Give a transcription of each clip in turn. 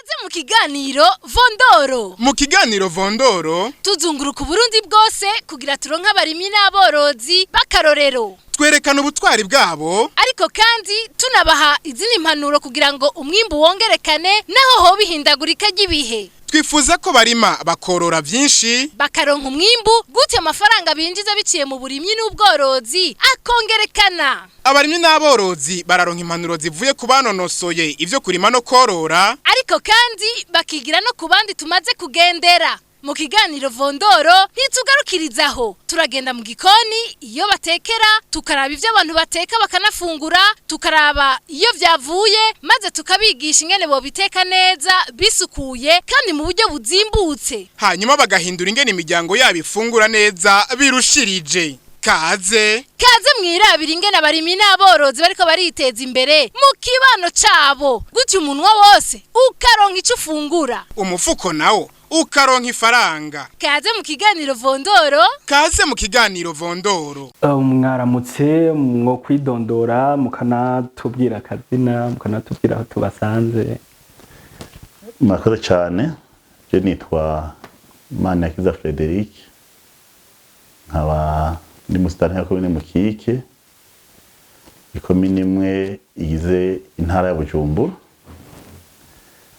Kaze mu kiganiro Vendoro. Mu kiganiro Vendoro tuzunguruka Burunzi bwose kugira turonke abarimyi n'aborozi bakarorero. Twerekana ubutwari bwabo ariko kandi tunabaha izindi impanuro kugira ngo umwimbu wongerekane naho ho bihindagurika ry'ibihe. Twifuza ko barima bakorora byinshi bakaronka umwimbu gute amafaranga binjiza biciye mu burimyi n'ubworozi akongerekana. Abarimyi n'aborozi bararonka impanuro zivuye ku banonosoye ivyo kurima no korora ariko kandi bakigira no kubandi tumaze kugendera. Mu kiganiro Vendoro ntitugarukirizaho, turagenda mu gikoni iyo batekera, tukaraba ivyo abantu bateka bakanafungura, tukaraba iyo vyavuye maze tukabigisha ingene bo biteka neza bisukuye kandi mu buryo buzimbutse, hanyuma bagahindura ingene imiryango yabo ifungura neza birushirije. Kaze mwirabira ingene abarimyi n'aborozi bariko bariteza imbere mu kibano cabo, gutyo umunwa wose ukaronka ico ufungura, umufuko nawo ukaronka ifaranga. Kaze mu kiganiro Vendoro. Kaze mu kiganiro Vendoro. Mwaramutse mwo kwidondora mukanatubwira akazina mukanatubwira aho tubasanze. Murakoze cyane. Je nitwa Manirakiza Frederic. Nkaba ndi Musitanteri komine Mukike. Komine imwe igize intara ya Bujumbura.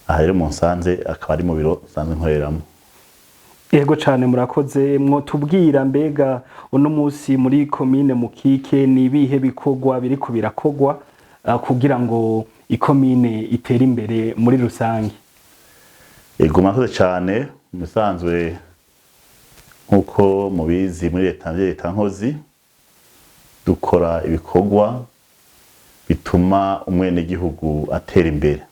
Aha rero Musanze akaba ari mu biro sanzwe nkoreramo. Yego cyane murakoze. Mwo tubwira mbega uno munsi muri komine Mukike ni ibihe bikorwa biri kubirakogwa kugira ngo ikomine itere imbere muri rusange? Yego murakoze cyane. Musanzwe nkuko mubizi muri leta nkozi dukora ibikorwa bituma umwene gihugu atera imbere.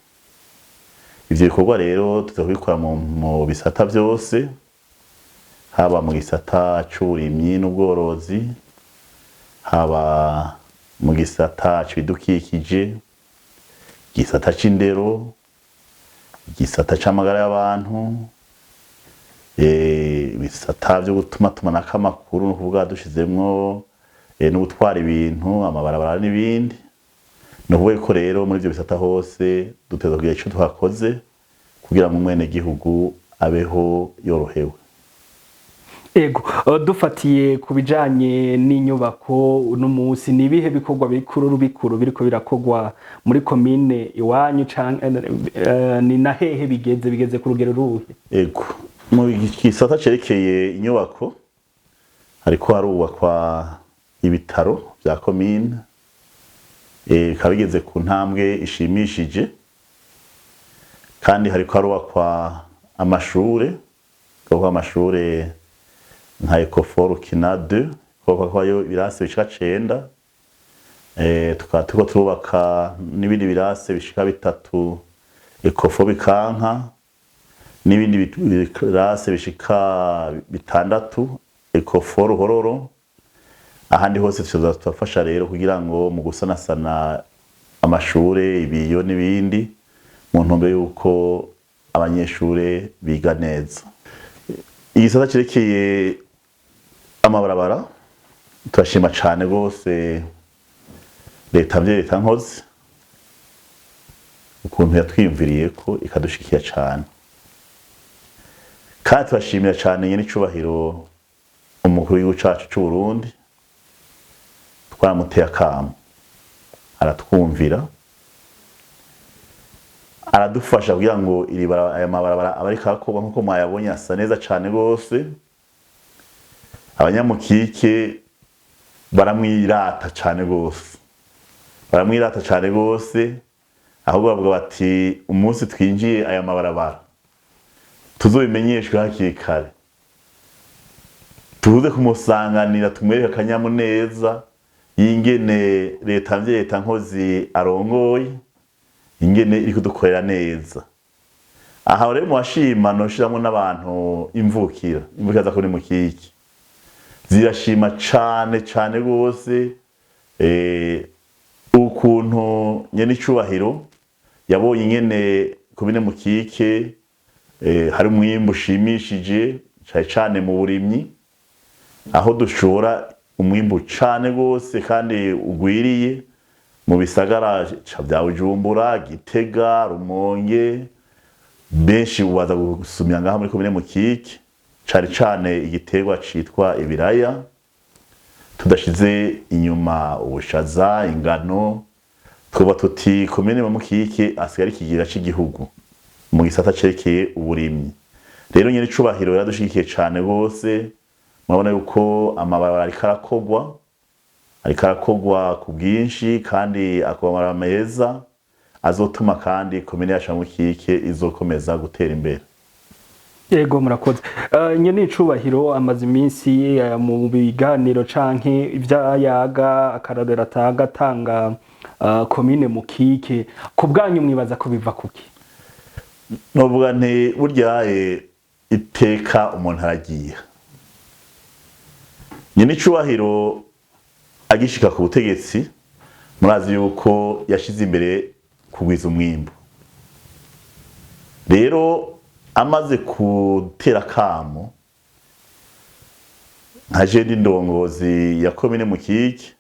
Ivyo bikorwa rero tuzobikora mu bisata byose, haba mu gisata c'uburimyi n'ubworozi, haba mu gisata c'ibidukikije, gisata c'indero, gisata c'amagara y'abantu, bisata byo gutuma tumanaka amakuru no kuvuga dushizemwo no gutwara ibintu amabarabara n'ibindi. No kuvuga ko rero muri ibyo bisata hose duteza kugira ico twakoze kugira ngo umwene gihugu abeho yorohewe. Ego dufatiye kubijanye n'inyubako uno munsi ni bihe bikorwa bikuru biriko birakogwa muri komine iwanyu canke ni nahehe bigeze ku rugero ruhe? Ego mu gisata cerekeye inyubako hariko harubakwa ibitaro bya komine bikaba bigeze ku ntambwe ishimishije, kandi hariko harubakwa amashure nka Ecofor Kina 2 kwayo birase bishika 9, tukaba turiko turubaka n'ibindi birase bishika 3 Ecofor Bikanka, n'ibindi birase bishika 6 Ecofor Hororo. Ahandi hose tuzafasha rero kugira ngo mu gusanasana amashure ibiyo n'ibindi mu ntumbero yuko abanyeshure biga neza. Igisata kirekeye amabarabara turashima cyane gose leta nkozi ukuntu yatwiyumviriye ko ikadushikira cyane, kandi turashimira cyane nyene icubahiro umukuru w'igihugu cacu c'u Burundi. Twaramuteye akamo aratwumvira aradufasha kugira ngo aya mabarabara abariko akorwa nkuko mwayabonye asa neza cyane gose. Abanyamukike baramwirata cyane gose, ahubwo bavuga bati umunsi twinjiye aya mabarabara tuzobimenyeshwe hakiri kare, tuze kumusanganira tumwereka akanyamuneza ingene leta nkozi arongoye, ingene iri kudukorera neza. Aha rero mwashima no shiramwe n'abantu imvukira za kuri Mukike zirashima cyane gose ukuntu nyene icubahiro yabonye ingene komine Mukike hari umwimbu ushimishije cyane mu burimyi, aho dushora umwimbu cane gose kandi ugwiriye mu bisagara bya Bujumbura, Gitega, Rumonge, benshi ubaza gusumira ngaha muri komine Mukike, cari cane igiterwa citwa ibiraya, tudashize inyuma ubushaza, ingano, twoba tuti komine Mukike asigaye ari ikigira c'igihugu mu gisata cerekeye uburimyi. Rero nyene icubahiro yaradushigikiye cane gose, murabona yuko amabarabara ariko arakogwa ku bwinshi kandi akabamara meza, azotuma kandi komine yacu Mukike izokomeza gutera imbere. Yego murakoze. Nyene icubahiro amaze iminsi mu biganiro canke ivyayaga akaradera atanga komine Mukike, ku bwanyu mwibaza ko biva kuki? Novuga nti burya iteka umuntu aragiye. Nyene icubahiro agishika ku butegetsi, murazi yuko yashize imbere kugwiza umwimbu. Rero amaze gutera kamo nka jewe ndongozi ya komine Mukike,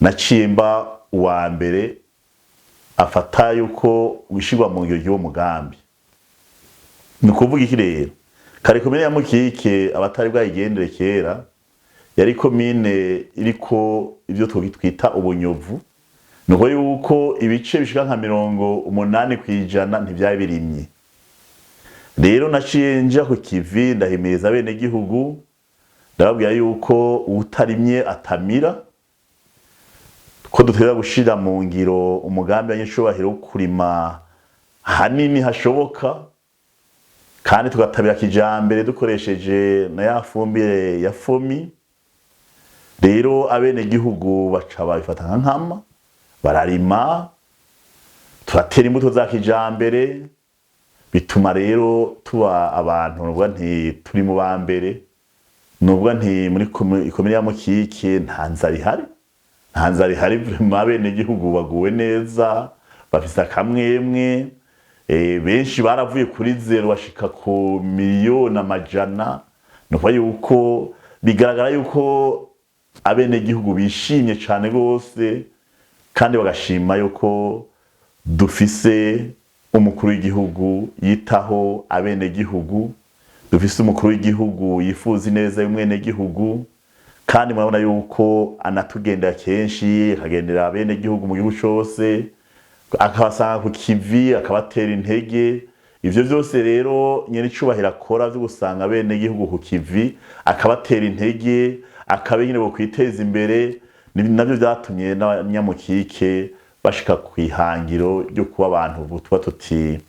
naciye mba uwa mbere afata yuko wishirwa mu ngiro y'uwo mugambi. Ni kuvuga iki rero? Kare komine ya Mukike abatari bwayigendere kera yari komine iriko ivyo twita ubunyovu, nuko yuko ibice bishika nka 80% ntivyari birimye. Rero naciye nja ku kivi ndahimiriza bene gihugu, ndababwira yuko utarimye atamira, ko dutegerezwa gushira mu ngiro umugambi w'anyeshobahiro wo kurima hanini hashoboka, kandi tugatabira kijambere dukoresheje na ya fumbire ya fomi. Rero abene gihugu baca babifata nka nkama, bararima, turatera imbuto za kijambere, bituma rero tuba abantu nubwo nti turi mu bambere, nubwo nti muri komine ya Mukike nta nzara ihari, abene gihugu baguwe neza, bafise akamwemwe, benshi baravuye kuri 0 bashika ku miliyoni amajana. Nuko yuko bigaragara yuko abene gihugu bishimye cane gose, kandi bagashima yuko dufise umukuru w'igihugu yitaho abene gihugu, dufise umukuru w'igihugu yifuza neza y'umwene gihugu, kandi murabona yuko anatugendera kenshi, akagendera abene gihugu mu gihugu cose, akabasanga ku kivi, akabatera intege. Ivyo vyose rero nyene icubahiro akora vyo gusanga abene gihugu ku kivi, akabatera intege, akabenyene bo kwiteza imbere, navyo vyatumye n'abanyamukike bashika kwihangiro ryo kuba abantu tuba tuti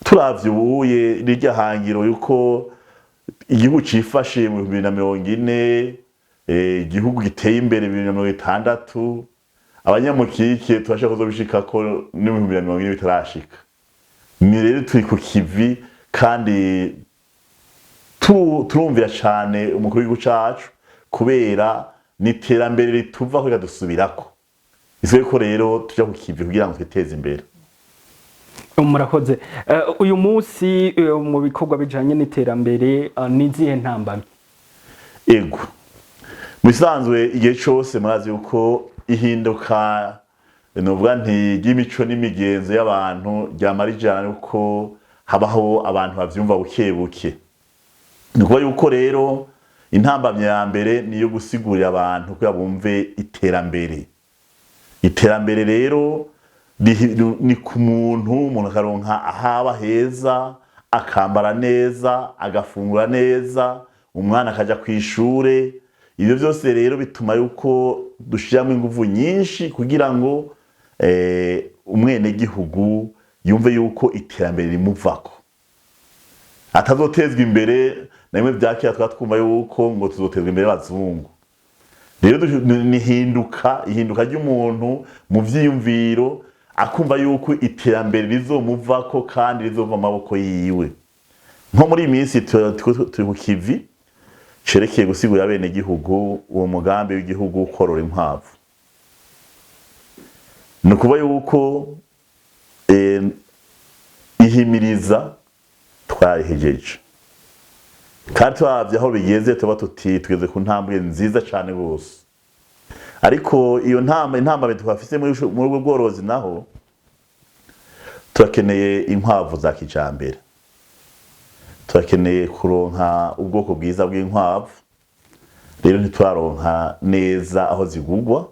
turavye ubuye rirya hangiro yuko igihugu cifashe mu 2040, igihugu giteye imbere 2060, abanyamukike turashaka kuzobishikako no mu 2040 bitarashika. Ni rero turi ku kivi kandi turumvira cane umukuru w'igihugu cacu, kubera n'iterambere rituva ko ikadusubirako. Ise ko rero tuja ku kivi kugira ngo twiteze imbere. Murakoze. Uyu munsi mu bikorwa bijanye n'iterambere nizihe ntambamye? Ego. Musanzwe igihe cyose murazi yuko ihinduka novuga nti y'imico n'imigenzo y'abantu ryamarijana uko habaho abantu bavyumva bukebuke. Nuko yuko rero intambamye ya mbere niyo gusigurira abantu ko bumve iterambere. Iterambere rero ni ku umuntu akaronka ahaba heza, akambara neza, agafungura neza, umwana akaja kwishure. Ibyo byose rero bituma yuko dushiramo ingufu nyinshi kugira ngo umwene gihugu yumve yuko iterambere rimuvako, atazotezwa imbere namwe byakira twatwumva yuko ngo tuzotezwa imbere bazungu. Rero ihinduka ry'umuntu mu vyiyumviro, akumva yuko iterambere rizomuvako kandi rizova amaboko yiwe. Nko muri iminsi turi ku kivi cerekeye gusigurira abene gihugu uwo mugambi w'igihugu korora inkwavu. Nukuba yuko ihimiriza twarihejeje, kandi twavye aho bigeze tuba tuti tugeze ku ntambwe nziza cane gose. Ariko iyo intambwe twafise muri ubwo bworozi naho turakeneye inkwavu za kijambere, turakeneye kuronka ubwoko bwiza bw'inkwavu. Rero ntituraronka neza aho zigugwa.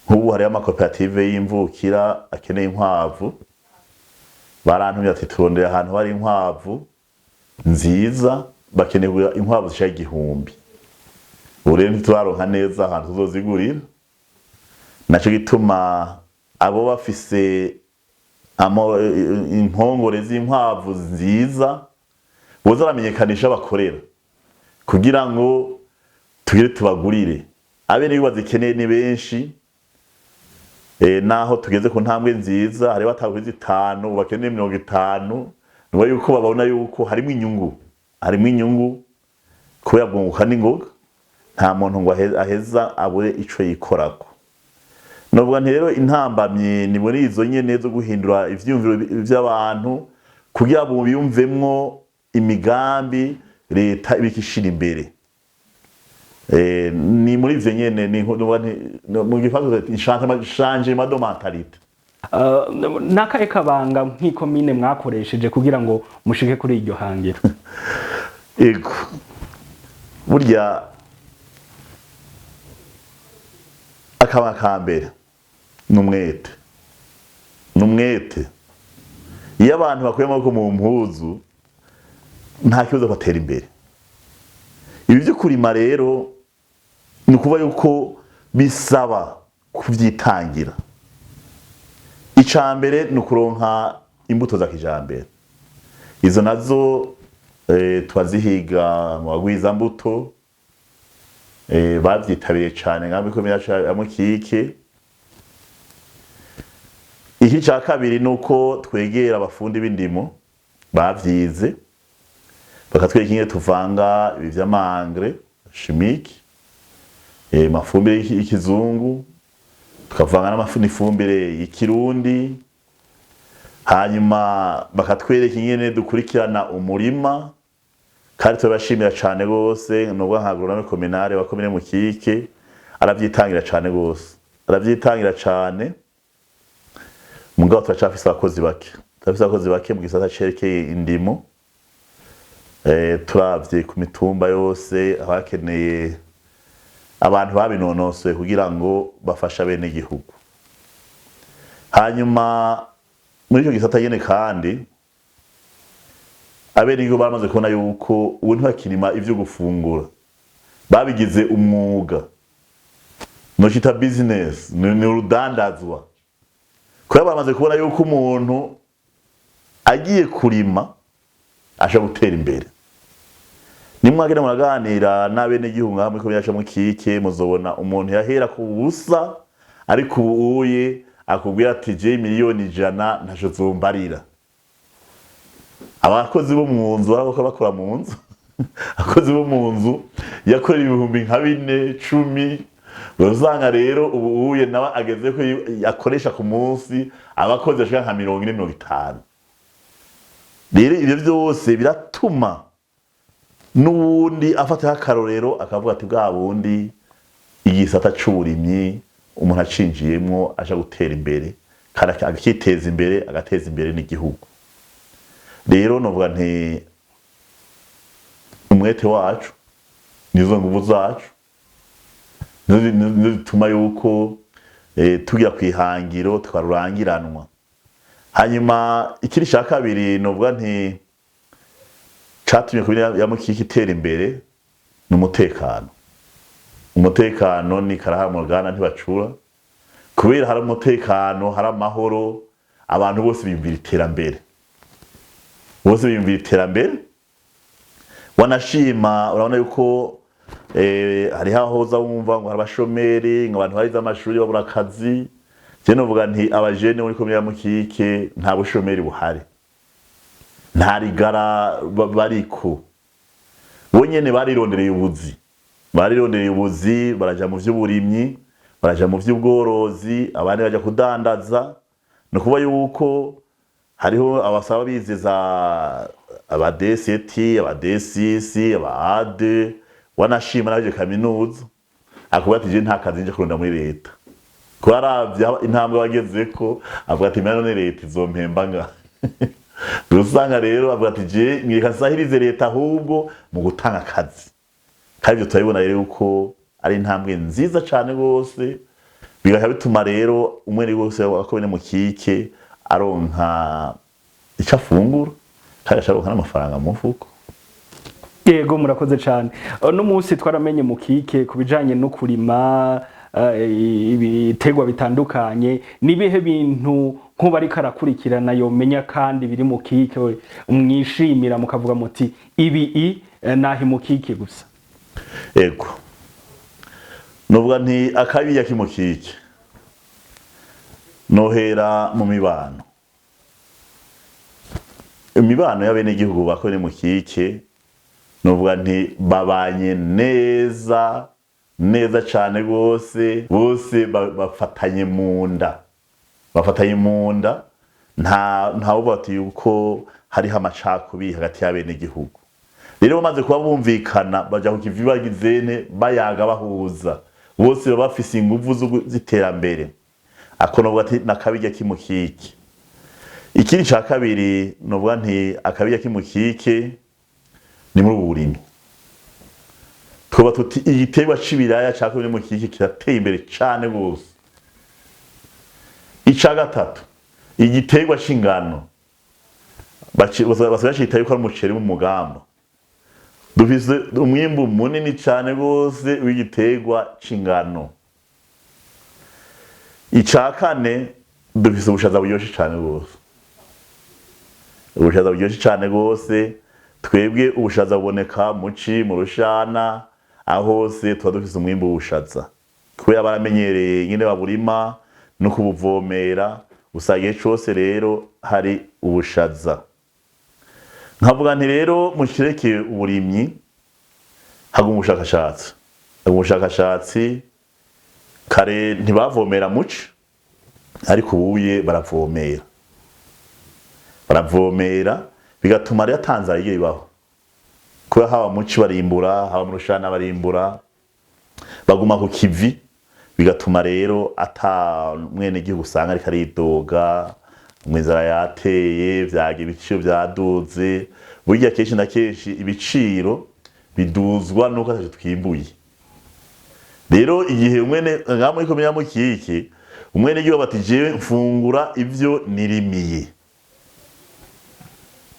Nk'ubu hariyo amakoperative y'imvukira akeneye inkwavu, barantumye ati turondere ahantu hari inkwavu nziza, bakeneye inkwavu zishaka 1000. Ubu rero ntituraronka neza ahantu tuzozigurira, naco gituma abo bafise impongore z'inkwavu nziza boza baramenyekanisha bakorera kugira ngo tugire tubagurire. Abene bazikeneye ni benshi, naho tugeze ku ntambwe nziza, hari bataguze 5 bakeneye 50, niba yuko babona yuko harimo inyungu kubera bwunguka n'ingoga, nta muntu ngo aheza abure ico yikorako. Novuga nti rero intambamye ni muri izo nyene zo guhindura ivyumviro by'abantu kugira ngo biyumvemwo imigambi leta ibikishira imbere. Ni muri ivyo nyene ni mu gifaransa changement de mentalité. Nakaye kabanga nk'ikomine mwakoresheje kugira ngo mushike kuri iryo hangiro? Ego burya akaba kambere numwete iyo abantu bakuye amaboko mu mpuzu nta kibazo batera imbere. Ibi byo kurima rero ni kuba yuko bisaba kuvyitangira. Icambere ni kuronka imbuto za kijambere, izo nazo twazihiga mu bagwiza mbuto, bavyitabiriye cyane ngambe ko ya mukike. Iki ca kabiri nuko twegera abafundi b'indimo bavyize, bakatwereka ingene tuvanga ibi vy'amangre chimique, mafumbire y'ikizungu, tukavanga n'ifumbire y'ikirundi. Hanyuma bakatwereka ingene dukurikirana umurima, kandi tubashimira cyane gose nubwo nka agronome communale wa komine Mukike aravyitangira cyane gose, aravyitangira cyane. Mugabo turacafise abakozi bake mu gisata cerekeye indimo. Turavye ku mitumba yose abakeneye abantu babinonosoye kugira ngo bafasha bene igihugu. Hanyuma muri icyo gisata nyene kandi abene igihugu baramaze kubona yuko ubu ntibakirima ivyo gufungura, babigize umwuga, noshita business, ni urudandazwa. Kubera baramaze kubona yuko umuntu agiye kurima asha gutera imbere. Nimwagenda muraganira n'abene igihugu ngamwe ko byaca Mukike, muzobona umuntu yahera ku busa ariko ubuye akubwira ati je miliyoni 100 ntaco zombarira. Abakozi bo mu nzu barako bakora mu nzu, abakozi bo mu nzu yakorera ibihumbi nka 4-10. Uzanga rero ubuye nawe ageze ko yakoresha ku munsi abakozi ashaka nka 40-50. Rero ibyo byose biratuma n'ubundi afata akarorero akavuga ati bwa bundi igisata c'uburimyi umuntu acinjiyemwo aje gutera imbere kandi akiteza imbere agateza imbere n'igihugu. Rero novuga nti umwete wacu nizo nguvu zacu nizituma yuko tugira kwihangiro twarurangiranwa. Hanyuma ikiri cya kabiri novuga nti catumye kubiri ya Mukike itera imbere n'umutekano. Umutekano ni karahamurgana ntibacura, kubera hari umutekano, hari amahoro, abantu bose bimvira iterambere, wanashima. Urabona yuko hari hahoza wumva ngo abashomeri, ngo abantu barize amashuri babura akazi. Je novuga nti abajene muri komine ya Mukike nta bushomeri buhari, nta rigara bariko, bonyene barirondereye ubuzi, baraja mu vy'uburimyi, baraja mu vy'ubworozi, abandi baja kudandaza. No kuba yuko hariho abasaba bizeza aba DCT, aba D6, aba AD, wanashima naje kaminuza akubwira ati je nta kazi nje kurunda muri leta. kwaravya intambwe bagezeko avuga ati none leta izompemba nga rusanga rero avuga ati je mwireka nsahirize leta ahubwo mu gutanga akazi kandi byo turabibona rero uko ari intambwe nziza cyane gose bigaha bituma rero umwe wese wakomene mukike aronka icyo afungura kandi asharonka n'amafaranga mu mufuko. Yego murakoze cyane. No munsi twaramenye mukike kubijanye no kurima ibitegwa bitandukanye nibihe bintu nko bari karakurikirana yomenya kandi biri mukike umwishimira mukavuga muti ibi nahi mukike gusa. Yego novuga nti akabiya kimukike nohera mu mibano imibano y'abene gihugu bakore mukike novuga nti babanye neza cyane gose bose bafatanye munda nta ubati yuko hari amacakubiri hagati y'abene gihugu. Rero bamaze kuba bumvikana baja ku kivi bagizene bayaga bahuza bose bafise inguvu z'iterambere ako novuga ati nakabijya kimukike. Ikindi ca kabiri novuga nti akabijya kimukike ni muri uburimyi twoba tuti igiterwa c'ibiraya cakwe muri mukike kirateye imbere cane gose. Ica gatatu igiterwa c'ingano basubira yuko ari umuceri mu mugamba dufise umwimbu munini cane gose w'igiterwa c'ingano. Ica kane dufise ubushaza buryoshe cane gose twebwe ubushaza buboneka muci mu rushana aho hose tuba dufise umwimbu w'ubushaza kubera baramenyereye nyine baburima no kubuvomera usagiye cose rero hari ubushaza. Nkavuga nti rero mushireke uburimyi haguma ubushakashatsi kare ntibavomera muci ariko ubuye baravomera bigatuma rero Tanzania ibaho kubera haba muci barimbura haba mu rushana barimbura baguma ku kivi bigatuma rero ata mwene gihugu usanga ariko aridoga mwizara yateye vyaga ibiciro vyaduze burya kenshi na kenshi ibiciro biduzwa nuko ataje twimbuye. Rero igihe umwene ngamwe komenya mukike umwene gihugu bati jewe mfungura ivyo nirimiye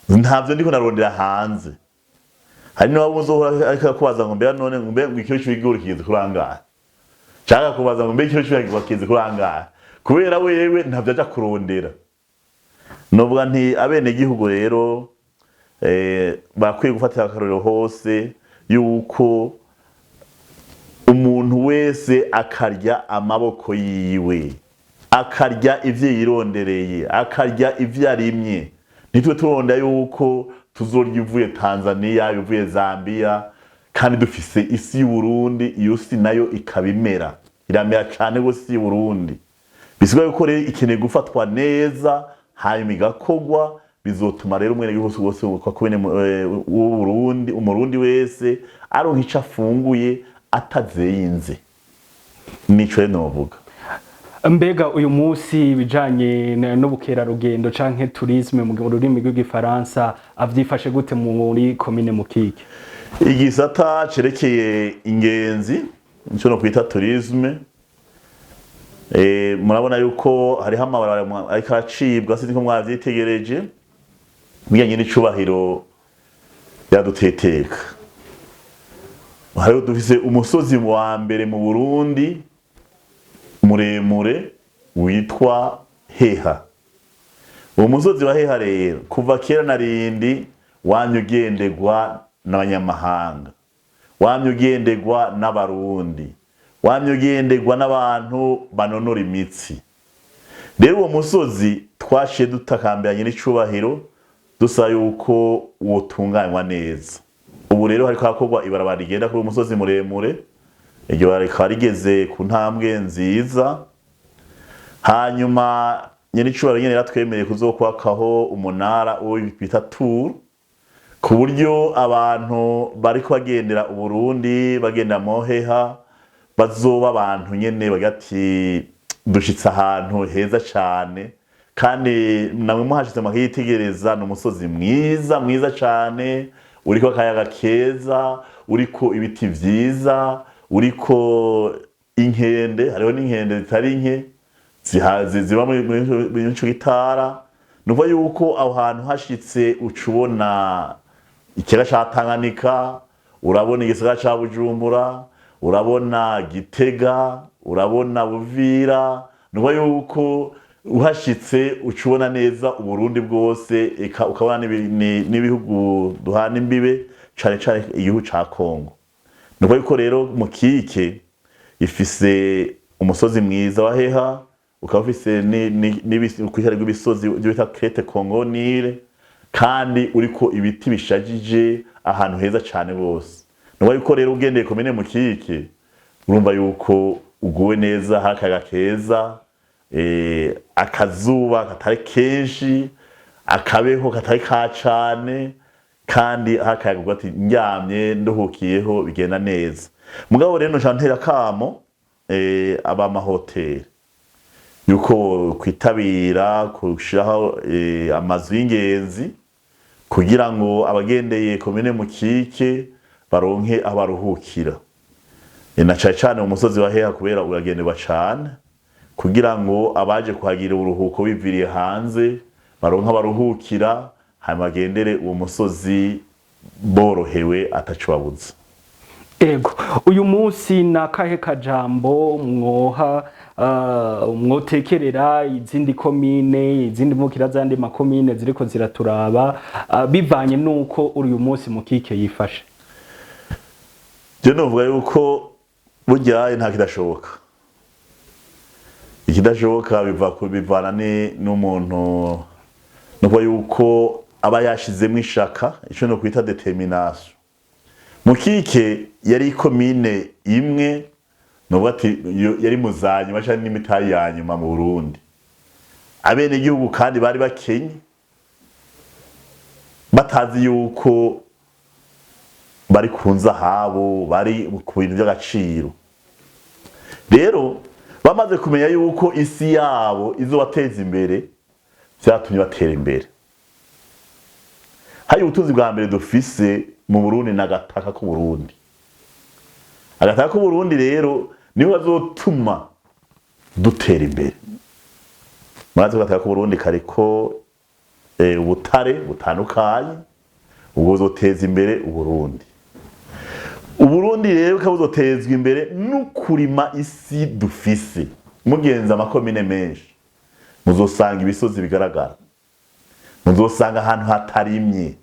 ntavyo ndiko narondera hanze. Hari no babuzohora ariko kubaza ngo mbera none ngo ikiro cy'ibigori kize kurangara cyangwa kubaza ngo mbera ikiro cy'ibigori kize kurangara kubera wewe ntavyo aja kurondera. Novuga nti abene gihugu rero bakwiye gufatira akarorero hose yuko umuntu wese akarya amaboko yiwe akarya ivyo yirondereye akarya ivyo arimye. Nitwe turonda yuko tuzorya ivuye Tanzania ivuye Zambia kandi dufise isi y'Uburundi iyo si nayo ikabimera iramera cyane go si y'Uburundi bisigaye yuko rero ikeneye gufatwa neza hanyuma igakogwa bizotuma rero umwene gihugu wose kwakubene w'Uburundi umurundi wese aronka ico afunguye atazeyinze. Nico rero novuga. Mbega uyu munsi bijanye n'ubukerarugendo canke tourisme mu rurimi rw'igifaransa avyifashe gute muri komine mukike? Igisata cerekeye ingenzi nico no kwita tourisme murabona yuko hariho amabarabara ariko aracibwa sinzi ko mwavyitegereje bijanye n'icubahiro yaduteteka. Hariho dufise umusozi wa mbere mu Burundi muremure witwa Heha. Uwo musozi wa Heha rero kuva kera narindi wanyugendegwa n'abanyamahanga wanyugendegwa n'abarundi wanyugendegwa n'abantu banonora imitsi. Rero uwo musozi twashe dutakambiranye n'icubahiro dusa yuko wotunganywa neza. Ubu rero hariko hakorwa ibarabara rigenda kuri umusozi muremure iryo barika rigeze ku ntambwe nziza. Hanyuma nyiricubahiro nyene yatwemereye kuzokwakaho umunara uwo bita tour ku buryo abantu bariko bagendera Uburundi bagenda mu Heha bazoba abantu nyene bagati dushitse ahantu heza cyane kandi namwe muhashitse makiyitegereza n'umusozi mwiza cyane uriko akayaga keza uriko ibiti vyiza uriko inkende hariho n'inkende zitari nke ziba muri ico gitara nuva yuko aho hantu hashitse ucubona ikiyaga ca Tanganyika urabona igisagara ca Bujumbura urabona Gitega urabona Buvira nuva yuko uhashitse ucubona neza Uburundi bwose ukabona n'ibihugu duhana imbibe cane cane igihugu ca Kongo nuva yuko rero mukike ifise umusozi mwiza wa heha ukaba ufise n'ibisukihari rw'ibisozi bita Crete Congo Nile kandi uriko ibiti bishajije ahantu heza cane bose nuva yuko rero ugendeye komine mukike urumva yuko uguwe neza hakaga keza akazuba katari kenshi akabeho katari kacane kandi hakayaga ugati ndyamye nduhukiyeho bigenda neza mugabo rero ntera kamo aba mahoteli yuko kwitabira kushiraho amazu y'ingenzi kugira ngo abagendeye komine mukike baronke abaruhukira na cyane umusozi wa heha kubera uragenderwa cyane kugira ngo abaje kuhagira uruhuko biviriye hanze baronka baruhukira hanyuma bagendere uwo musozi borohewe atacubabuza. Ego uyu munsi nakahe kajambo mwoha mwotekerera izindi komine izindi mukira zandi makomine ziriko ziraturaba bivanye nuko uyu munsi mukike yifashe? Je novuga yuko burya nta kidashoboka. Ikidashoboka bivana n'umuntu nuko yuko aba yashizemo ishaka ico no kwita determination. Mukike yari komine imwe nuvuga ati yari muzanye bashani n'imitayi yanyuma mu Burundi. Abene igihugu kandi bari bakenye batazi yuko bari kunza habo bari ku bintu by'agaciro. Rero bamaze kumenya yuko isi yabo izobateza imbere byatumye batera imbere. Hari ubutunzi bwa mbere dufise mu Burundi nagataka ku Burundi. Agataka ku Burundi rero niho azotuma dutera imbere. Murazi agataka ku Burundi kariko ubutare butandukanye ubwo zoteza imbere Uburundi. Uburundi rero kabuzotezwa imbere n'ukurima isi dufise. Mugenza amakomine menshi muzosanga ibisozi bigaragara. Muzosanga ahantu hatarimye.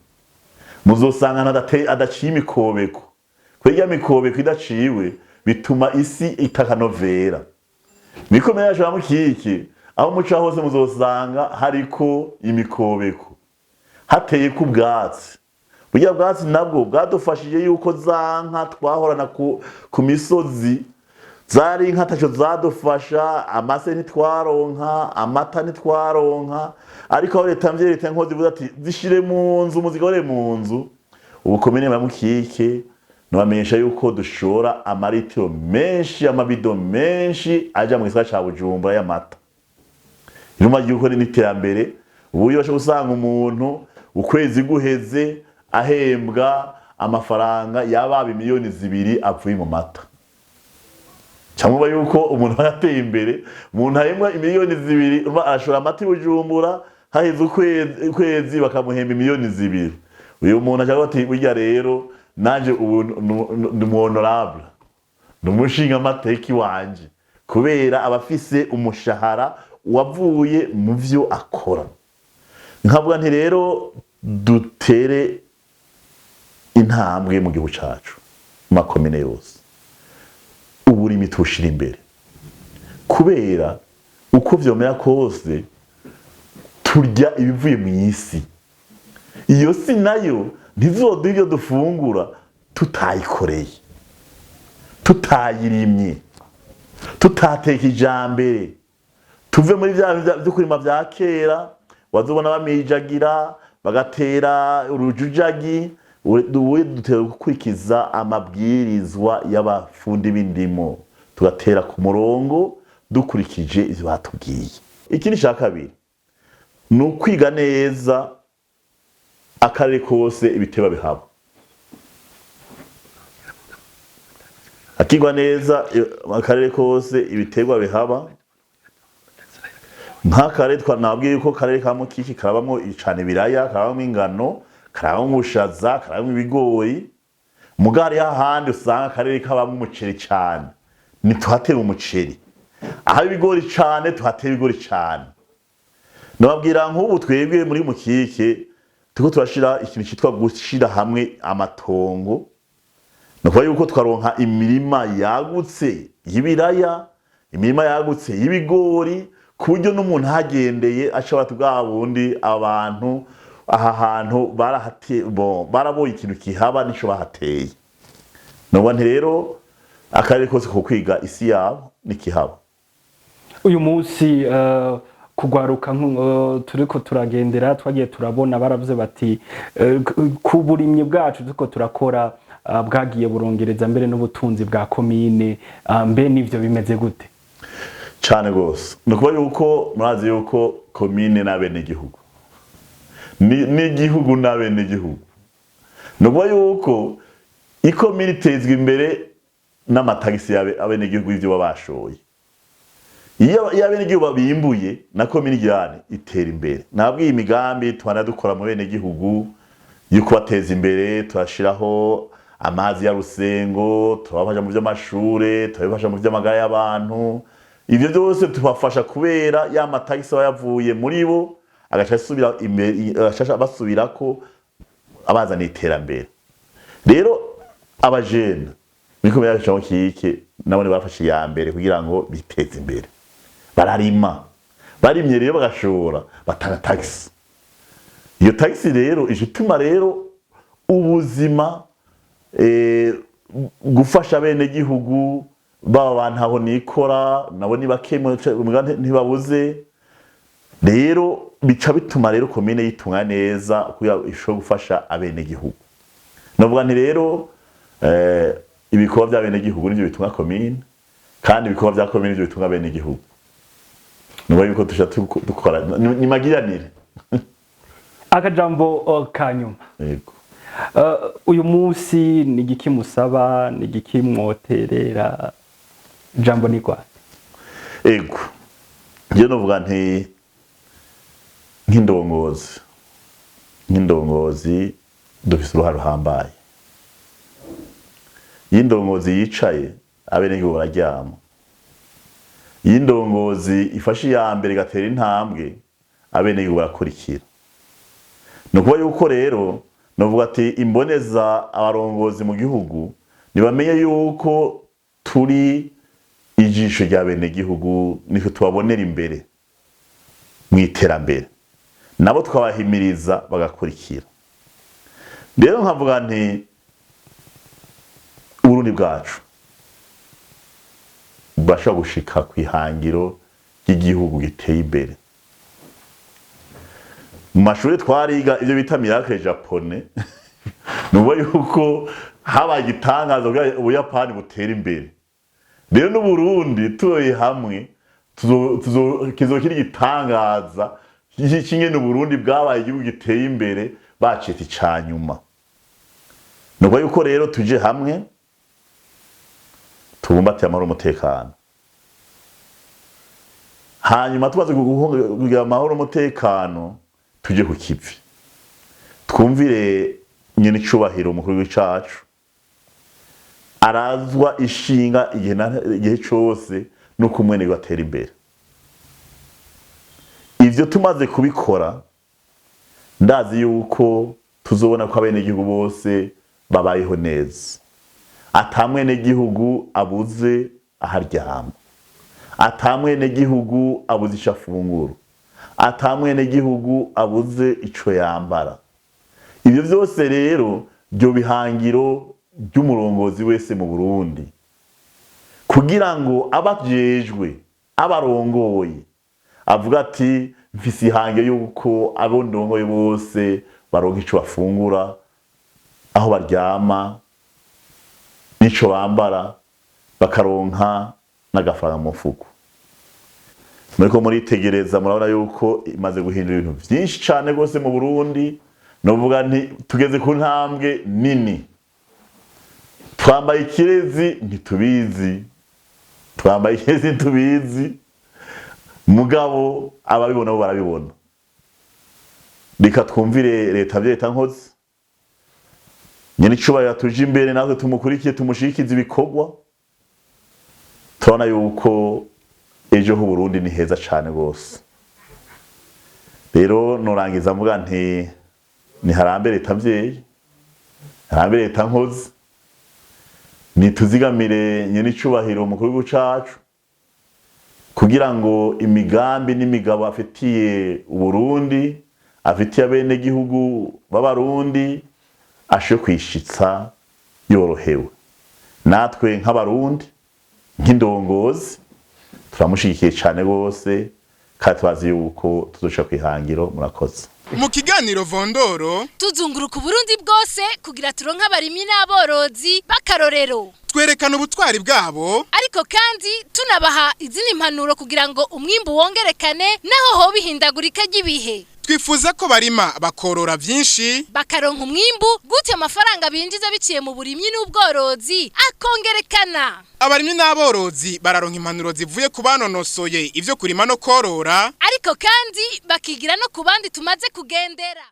Muzosanga adaciye imikobeko. Kwega mikobeko idaciwe bituma isi itakanovera. Mikomeye yaje mukike aho muca hose muzosanga hariko imikobeko. Hateye ku bwatsi. Burya bwatsi nabwo bwadufashije yuko zanka twahorana ku misozi zari inka tacho zadufasha amase ntitwaronka amata ntitwaronka ariko aho leta mvyerete nkozi vuga ati zishire mu nzu muzigore mu nzu ubu komine ya mukike nabamenyesha yuko dushora amaritiro menshi amabido menshi aja mu gisagara ca Bujumbura y'amata iruma yuko n'iterambere ubu yoshe gusanga umuntu ukwezi guheze ahembwa amafaranga yababa miliyoni 2 avuye mu mata. Cyangwa yuko umuntu yateye imbere umuntu ahembwa miliyoni 2 arashora amata Bujumbura haheze ukwezi bakamuhemba miliyoni 2. Uyu muntu ajaga ati burya rero nanje ubu ndi honorable numushinga amateki wanje kubera abafise umushahara wavuye mu vyo akora. Nkavuga nti rero dutere intambwe mu gihugu cacu makomine yose uburimi tushira imbere kubera uko vyomera kose turya ibivuye mu isi iyo si nayo ntizoduha ibyo dufungura tutayikoreye tutayirimye tutateka ijambere tuve muri byo kurima vya kera wazobona bamijagira bagatera urujujagi duwe dutera gukurikiza amabwirizwa y'abafundi b'indimo tugatera ku murongo dukurikije ivyo batubwiye. Ikindi cya kabiri ni ukwiga neza akarere kose ibiteba bihaba, akigwa neza akarere kose ibiterwa bihaba. Nk'akarere twanabwiye yuko akarere ka Mukike karabamwo cane ibiraya, karabamwo ingano, karabamwo ubushaza, karabamwo ibigori. Mugari hahandi usanga akarere kabamwo umuceri cane, ntituhatera umuceri. Aha ibigori cane tuhatera ibigori cane. Nababwira nk'ubu twebwe muri Mukike tuko turashira ikintu cyitwa gushira hamwe amatongo, nuko yuko twaronka imirima yagutse y'ibiraya, imirima yagutse y'ibigori, kuburyo n'umuntu hagendeye ashobora tubwa bundi abantu aha hantu baraboye ikintu kihaba nico bahateye. Nuko rero akarere kose ko kwiga isi yabo nikihaba. Uyu munsi kugwaruka turiko turagendera twagiye turabona baravuze bati ku burimyi bwacu turiko turakora bwagiye burongereza mbere n'ubutunzi bwa komine, mbe nivyo bimeze gute? Cane gose. Nukuba yuko murazi yuko komine n'abene gihugu n'igihugu n'abene gihugu. Nukuba yuko ikomine itezwe imbere n'amatagisi y'abene gihugu ivyo babashoye. Iyo abene gihugu babimbuye na komine ijyane itera imbere. Nabwiye imigambi twanadukora mu bene gihugu yuko bateza imbere, turashiraho amazi ya rusengo, turabafasha mu vy'amashure, turabafasha mu vy'amagara y'abantu. Ivyo byose tubafasha kubera ya matagisi yavuye muri bo agaca subira imbere, agaca basubirako abazana iterambere. Rero abajene bikomeye yacu Mukike nabone bafashe ya mbere kugira ngo biteze imbere. Bararima, barimye rero bagashora batanga taxi. Iyo taxi rero ijituma rero ubuzima gufasha bene gihugu baba abantu aho nikora nabo nibakemwe ntibabuze. Rero bica bituma rero komine yitunga neza kuya isho gufasha abene gihugu. Novuga nti rero ibikorwa bya bene gihugu nivyo bitunga komine, kandi ibikorwa bya komine nivyo bitunga bene gihugu. Nuko yuko dukora ni magiranire. Akajambo kanyuma. Yego. Uyu munsi ni giki musaba, ni giki mwoterera, jambo ni kwa? Yego. Je novuga nti nk'indongozi dufise uruhare ruhambaye. Y'indongozi yicaye abene gihugu bararyama. Y'indongozi ifashe ya mbere gatera intambwe abene gihugu barakurikira. Nukuba yuko rero novuga ati imboneza abarongozi mu gihugu nibamenye yuko turi ijisho rya bene gihugu, niko tubabonera imbere mu iterambere, nabo twabahimiriza bagakurikira. Rero nkavuga nti Uburundi bwacu basha gushika kwihangiro ry'igihugu giteye imbere. Mu mashuri twariga ivyo bita miracle japonais nubo yuko haba gitangazo bwa Ubuyapani butera imbere. Rero n'u Burundi tuye hamwe kizokira gitangaza kinye n'u Burundi bwabaye igihugu giteye imbere bacita icanyuma. Nuko yuko rero tuje hamwe tubumbatiye amahoro umutekano, hanyuma tubaze kugira amahoro umutekano tuje ku kivi, twumvire nyene icubahiro umukuru w'icacu arazwa ishinga igihe cose nuko umwene batera imbere. Ivyo tumaze kubikora ndazi yuko tuzobona ko abene gihugu bose babayeho neza, atamwene gihugu abuze aharyama, atamwene gihugu abuze icafunguro, atamwene gihugu abuze ico yambara. Ivyo vyose rero byo bihangiro by'umurongozi wese mu Burundi, kugira ngo abajejwe abarongoye avuga ati mfise ihange yuko abo ndongoye bose baronka ico bafungura, aho baryama, nico bambara, bakaronka n'agafaranga mu mufuko. muriko muritegereza murabona yuko imaze guhindura ibintu byinshi cyane gose mu Burundi, novuga nti tugeze ku ntambwe nini. Twambaye ikirezi ntitubizi, twambaye ikirezi ntitubizi, mugabo ababibona bo barabibona. Reka twumvire leta byeta nkoze, nyene icubahiro tuje imbere natwe tumukurikiye tumushikize ibikorwa, turabona yuko ejo hu Burundi ni heza cyane gose. Rero norangiza mvuga nti ni harambe leta mvyeyi, harambe leta nkoze, nituzigamire nyene icubahiro mu gihugu cacu kugira ngo imigambi n'imigabo afitiye Burundi, afitiye abene gihugu b'abarundi ashe kwishitsa yorohewe. Natwe nk'abarundi nk'indongozi turamushigikiye cyane gose kandi twazi yuko tuzoca kwihangiro. Murakoze. Mu kiganiro Vondoro tuzunguruka Burundi bwose kugira turonke abarimyi n'aborozi bakarorero, twerekana ubutwari bwabo, ariko kandi tunabaha izindi impanuro kugira ngo umwimbu wongerekane naho ho bihindagurika ry'ibihe. Twifuza ko barima bakorora vyinshi, bakaronka umwimbu gute amafaranga binjiza biciye mu burimyi n'ubworozi akongerekana. Abarimyi n'aborozi bararonka impanuro zivuye ku banonosoye ivyo kurima no korora, ariko kandi bakigira no ku bandi tumaze kugendera.